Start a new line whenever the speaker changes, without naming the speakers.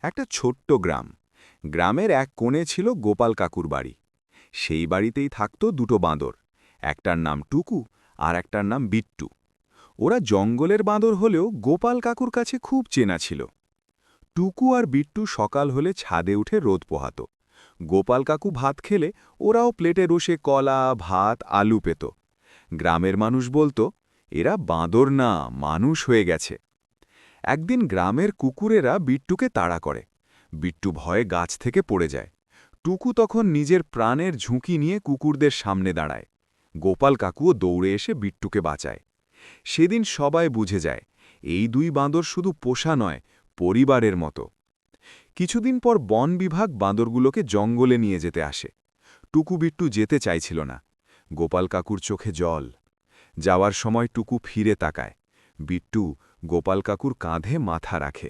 একটা ছোট্ট গ্রাম। গ্রামের এক কোণে ছিল গোপাল কাকুর বাড়ি। সেই বাড়িতেই থাকতো দুটো বাঁদর, একটার নাম টুকু আর একটার নাম বিট্টু। ওরা জঙ্গলের বাঁদর হলেও গোপাল কাকুর কাছে খুব চেনা ছিল। টুকু আর বিট্টু সকাল হলে ছাদে উঠে রোদ পোহাত। গোপাল কাকু ভাত খেলে ওরাও প্লেটে রসে কলা, ভাত, আলু পেত। গ্রামের মানুষ বলতো, এরা বাঁদর না, মানুষ হয়ে গেছে। একদিন গ্রামের কুকুরেরা বিট্টুকে তাড়া করে। বিট্টু ভয়ে গাছ থেকে পড়ে যায়। টুকু তখন নিজের প্রাণের ঝুঁকি নিয়ে কুকুরদের সামনে দাঁড়ায়। গোপাল কাকুও দৌড়ে এসে বিট্টুকে বাঁচায়। সেদিন সবাই বুঝে যায়, এই দুই বাঁদর শুধু পোষা নয়, পরিবারের মতো। কিছুদিন পর বন বিভাগ বাঁদরগুলোকে জঙ্গলে নিয়ে যেতে আসে। টুকু বিট্টু যেতে চাইছিল না। গোপাল কাকুর চোখে জল। যাওয়ার সময় টুকু ফিরে তাকায়। বিট্টু গোপাল কাকুর কাঁধে মাথা রাখে।